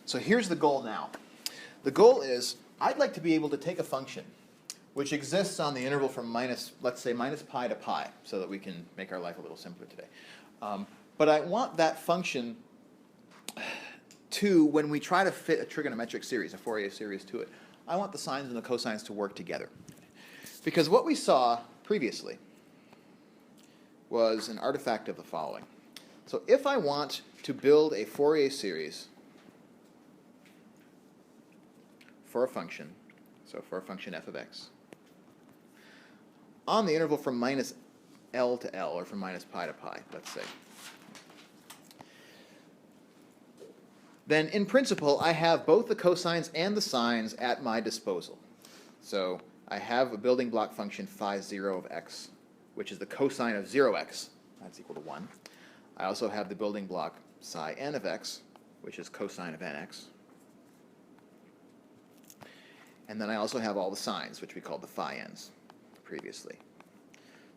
So here's the goal now. The goal is I'd like to be able to take a function which exists on the interval from let's say minus pi to pi, so that we can make our life a little simpler today. But I want that function to, when we try to fit a trigonometric series, a Fourier series to it, I want the sines and the cosines to work together. Because what we saw previously was an artifact of the following. So if I want to build a Fourier series for a function, so for a function f of x, on the interval from minus L to L, or from minus pi to pi, let's say, then in principle I have both the cosines and the sines at my disposal. So I have a building block function phi 0 of x, which is the cosine of 0x, that's equal to 1. I also have the building block psi n of x, which is cosine of nx. And then I also have all the sines, which we called the phi n's previously.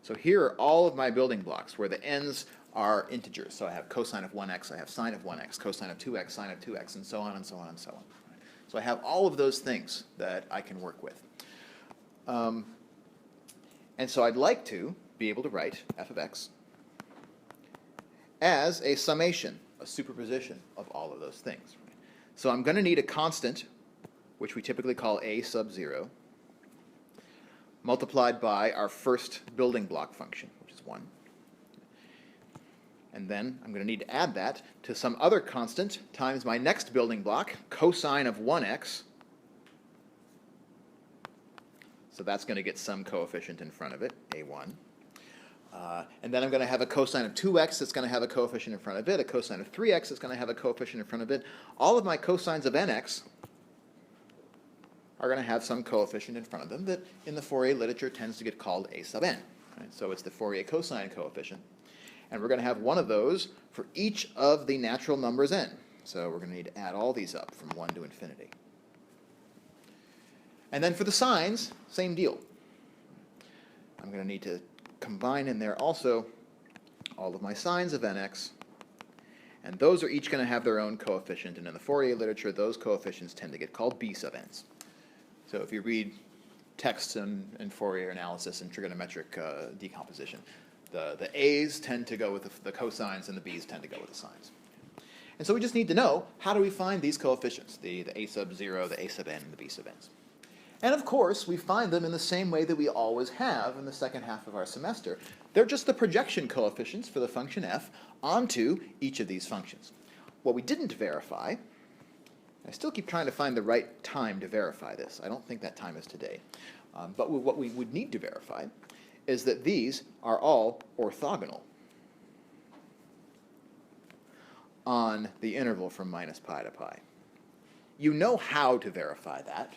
So here are all of my building blocks where the n's are integers. So I have cosine of 1x, I have sine of 1x, cosine of 2x, sine of 2x, and so on and so on and so on. So I have all of those things that I can work with. And so I'd like to be able to write f of x as a summation, a superposition of all of those things. So I'm going to need a constant, which we typically call a sub 0, multiplied by our first building block function, which is 1. And then I'm going to need to add that to some other constant times my next building block, cosine of 1x. So that's going to get some coefficient in front of it, a1. And then I'm going to have a cosine of 2x that's going to have a coefficient in front of it, a cosine of 3x that's going to have a coefficient in front of it. All of my cosines of nx are going to have some coefficient in front of them that in the Fourier literature tends to get called a sub n. Right? So it's the Fourier cosine coefficient. And we're going to have one of those for each of the natural numbers n. So we're going to need to add all these up from 1 to infinity. And then for the sines, same deal. I'm going to need to combine in there also all of my sines of nx. And those are each going to have their own coefficient. And in the Fourier literature, those coefficients tend to get called b sub n's. So if you read texts in Fourier analysis and trigonometric decomposition, the a's tend to go with the cosines and the b's tend to go with the sines. And so we just need to know, how do we find these coefficients, the a sub 0, the a sub n, and the b sub n's. And of course, we find them in the same way that we always have in the second half of our semester. They're just the projection coefficients for the function f onto each of these functions. What we didn't verify, I still keep trying to find the right time to verify this. I don't think that time is today. But what we would need to verify is that these are all orthogonal on the interval from minus pi to pi. You know how to verify that,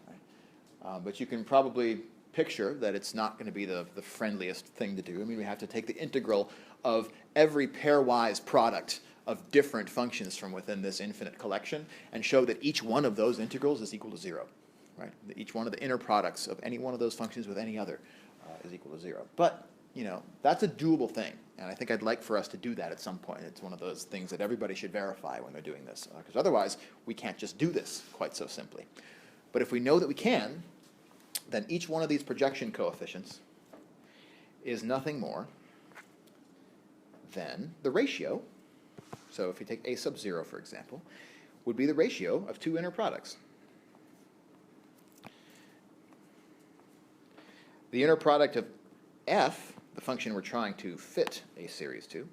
right? But you can probably picture that it's not going to be the friendliest thing to do. I mean, we have to take the integral of every pairwise product of different functions from within this infinite collection and show that each one of those integrals is equal to 0. Right? That each one of the inner products of any one of those functions with any other is equal to 0. But, you know, that's a doable thing. And I think I'd like for us to do that at some point. It's one of those things that everybody should verify when they're doing this. Because otherwise, we can't just do this quite so simply. But if we know that we can, then each one of these projection coefficients is nothing more than the ratio. So if you take a sub 0, for example, would be the ratio of two inner products. The inner product of f, the function we're trying to fit a series to,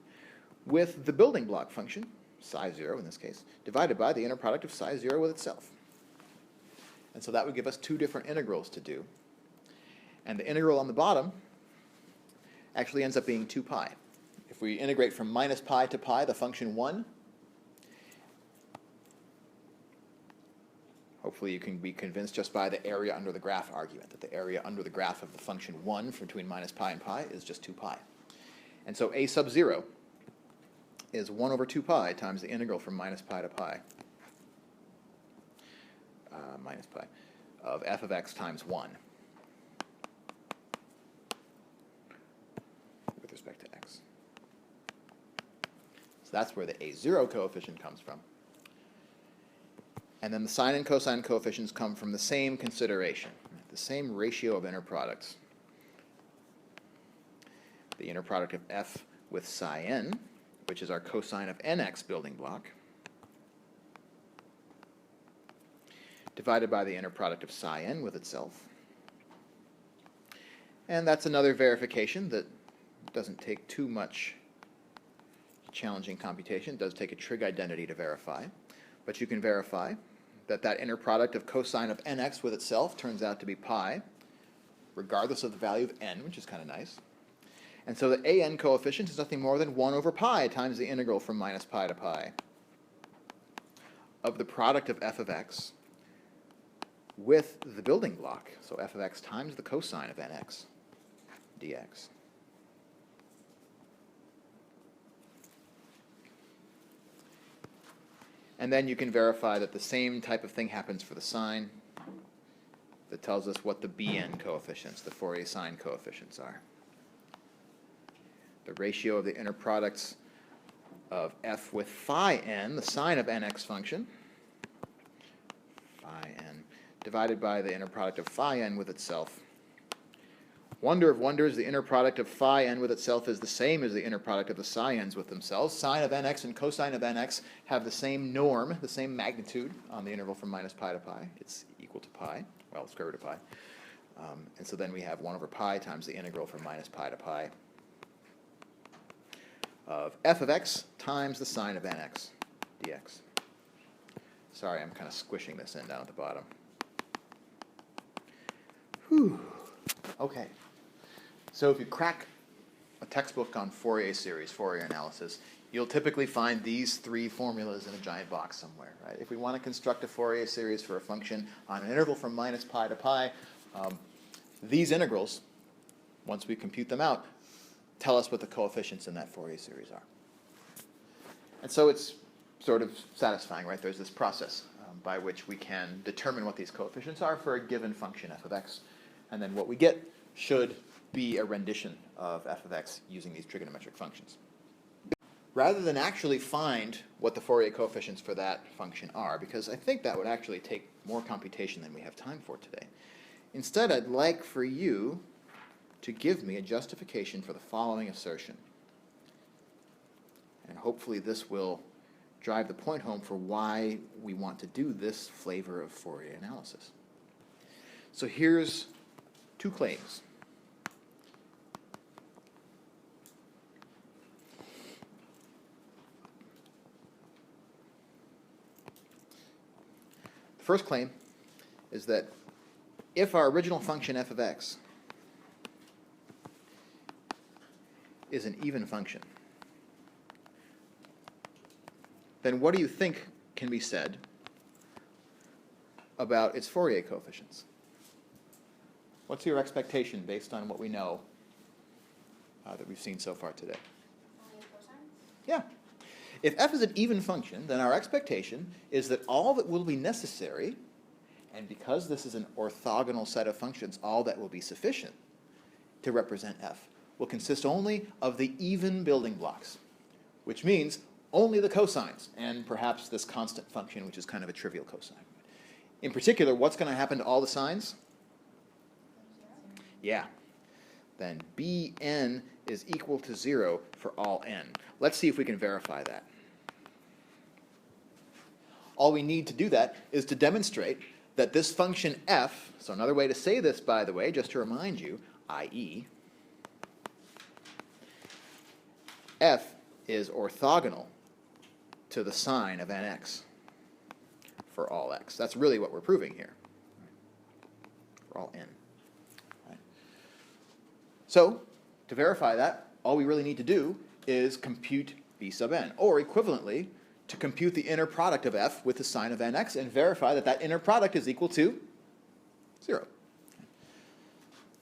with the building block function, psi 0 in this case, divided by the inner product of psi 0 with itself. And so that would give us two different integrals to do. And the integral on the bottom actually ends up being 2 pi. If we integrate from minus pi to pi, the function 1, hopefully you can be convinced just by the area under the graph argument, that the area under the graph of the function 1 between minus pi and pi is just 2 pi. And so a sub 0 is 1 over 2 pi times the integral from minus pi to pi, of f of x times 1 with respect to x. So that's where the a0 coefficient comes from. And then the sine and cosine coefficients come from the same consideration, the same ratio of inner products. The inner product of f with psi n, which is our cosine of nx building block, divided by the inner product of psi n with itself. And that's another verification that doesn't take too much challenging computation. It does take a trig identity to verify. But you can verify that that inner product of cosine of nx with itself turns out to be pi, regardless of the value of n, which is kind of nice. And so the an coefficient is nothing more than 1 over pi times the integral from minus pi to pi of the product of f of x with the building block, so f of x times the cosine of nx dx. And then you can verify that the same type of thing happens for the sine. That tells us what the Bn coefficients, the Fourier sine coefficients, are. The ratio of the inner products of f with phi n, the sine of nx function, phi n, divided by the inner product of phi n with itself. Wonder of wonders, the inner product of phi n with itself is the same as the inner product of the psi n's with themselves. Sine of nx and cosine of nx have the same norm, the same magnitude on the interval from minus pi to pi. It's equal to pi, well, square root of pi. And so then we have 1 over pi times the integral from minus pi to pi of f of x times the sine of nx dx. Sorry, I'm kind of squishing this in down at the bottom. Whew. Okay. So if you crack a textbook on Fourier series, Fourier analysis, you'll typically find these 3 formulas in a giant box somewhere, right? If we want to construct a Fourier series for a function on an interval from minus pi to pi, these integrals, once we compute them out, tell us what the coefficients in that Fourier series are. And so it's sort of satisfying, right? There's this process by which we can determine what these coefficients are for a given function f of x. And then what we get should be a rendition of f of x using these trigonometric functions. Rather than actually find what the Fourier coefficients for that function are, because I think that would actually take more computation than we have time for today, instead I'd like for you to give me a justification for the following assertion. And hopefully this will drive the point home for why we want to do this flavor of Fourier analysis. So here's 2 claims. The first claim is that if our original function f of x is an even function, then what do you think can be said about its Fourier coefficients? What's your expectation based on what we know that we've seen so far today? Yeah. If f is an even function, then our expectation is that all that will be necessary, and because this is an orthogonal set of functions, all that will be sufficient to represent f will consist only of the even building blocks, which means only the cosines, and perhaps this constant function, which is kind of a trivial cosine. In particular, what's going to happen to all the sines? Yeah. Then Bn is equal to 0 for all n. Let's see if we can verify that. All we need to do that is to demonstrate that this function f, so another way to say this, by the way, just to remind you, i.e., f is orthogonal to the sine of nx for all x. That's really what we're proving here, for all n. Right? So, to verify that, all we really need to do is compute b sub n, or equivalently, to compute the inner product of f with the sine of nx and verify that that inner product is equal to 0.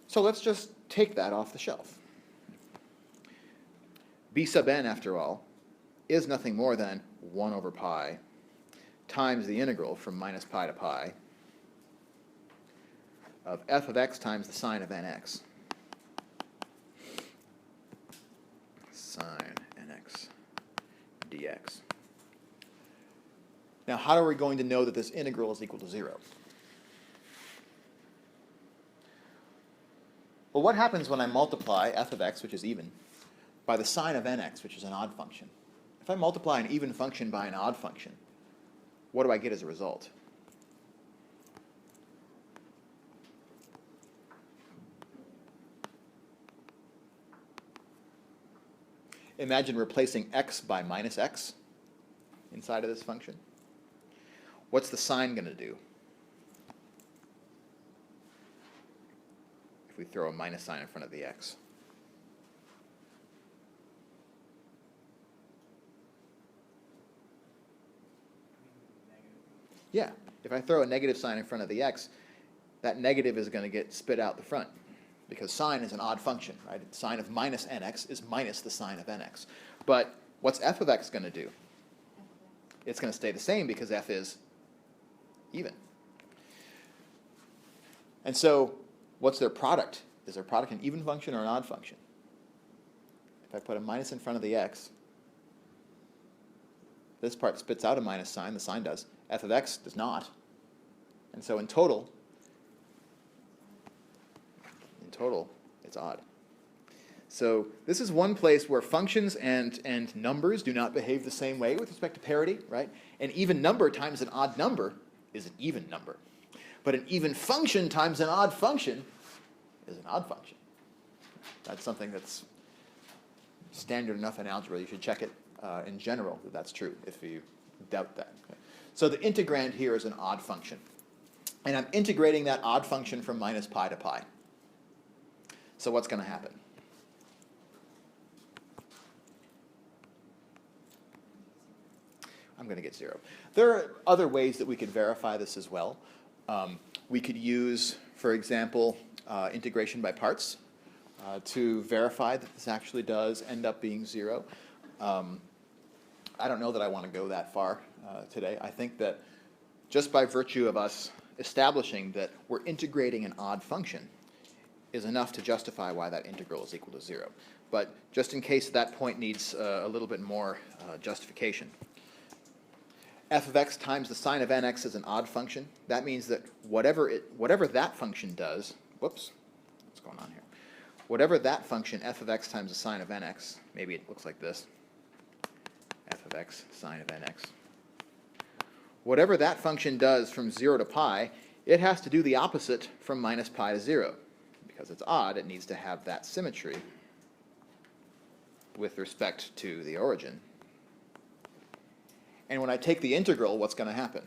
So let's just take that off the shelf. B sub n, after all, is nothing more than 1 over pi times the integral from minus pi to pi of f of x times the sine of nx. Sine nx dx. Now, how are we going to know that this integral is equal to 0? Well, what happens when I multiply f of x, which is even, by the sine of nx, which is an odd function? If I multiply an even function by an odd function, what do I get as a result? Imagine replacing x by minus x inside of this function. What's the sign going to do if we throw a minus sign in front of the x? Yeah, if I throw a negative sign in front of the x, that negative is going to get spit out the front, because sine is an odd function, right? The sine of minus nx is minus the sine of nx. But what's f of x going to do? It's going to stay the same because f is even. And so what's their product? Is their product an even function or an odd function? If I put a minus in front of the x, this part spits out a minus sign, the sign does. F of x does not. And so in total, it's odd. So this is one place where functions and numbers do not behave the same way with respect to parity, right? An even number times an odd number is an even number. But an even function times an odd function is an odd function. That's something that's standard enough in algebra. You should check it in general that that's true if you doubt that. Okay. So the integrand here is an odd function. And I'm integrating that odd function from minus pi to pi. So what's going to happen? I'm going to get 0. There are other ways that we could verify this as well. We could use, for example, integration by parts to verify that this actually does end up being 0. I don't know that I want to go that far today. I think that just by virtue of us establishing that we're integrating an odd function is enough to justify why that integral is equal to 0. But just in case that point needs a little bit more justification, f of x times the sine of nx is an odd function. That means that whatever that function does, whoops, what's going on here? Whatever that function, f of x times the sine of nx, maybe it looks like this, f of x sine of nx. Whatever that function does from 0 to pi, it has to do the opposite from minus pi to 0. Because it's odd, it needs to have that symmetry with respect to the origin. And when I take the integral, what's going to happen?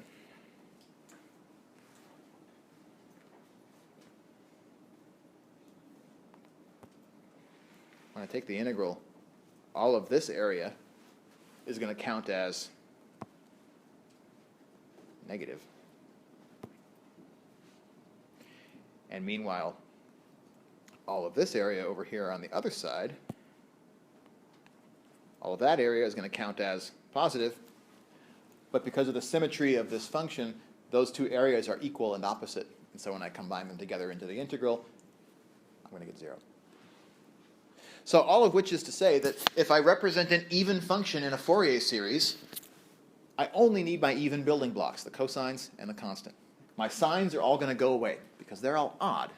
When I take the integral, all of this area is going to count as negative. And meanwhile, all of this area over here on the other side, all of that area is going to count as positive. But because of the symmetry of this function, those two areas are equal and opposite. And so when I combine them together into the integral, I'm going to get 0. So all of which is to say that if I represent an even function in a Fourier series, I only need my even building blocks, the cosines and the constant. My sines are all going to go away because they're all odd.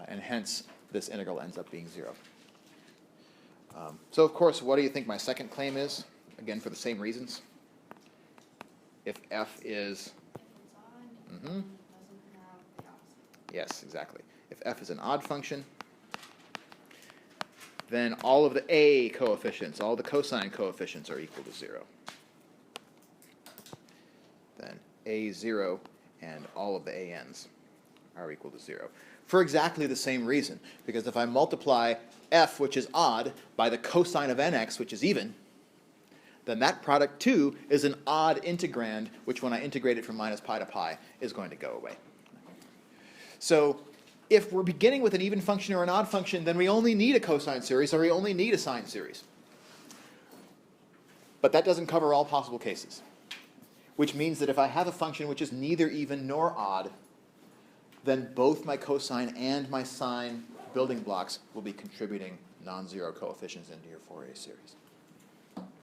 And hence, this integral ends up being 0. So of course, what do you think my second claim is? Again, for the same reasons. If f is... Yes, exactly. If f is an odd function, then all of the a coefficients, all the cosine coefficients are equal to 0. Then a0 and all of the an's are equal to 0. For exactly the same reason. Because if I multiply f, which is odd, by the cosine of nx, which is even, then that product too is an odd integrand, which when I integrate it from minus pi to pi is going to go away. So if we're beginning with an even function or an odd function, then we only need a cosine series or we only need a sine series. But that doesn't cover all possible cases. Which means that if I have a function which is neither even nor odd, then both my cosine and my sine building blocks will be contributing non-zero coefficients into your Fourier series.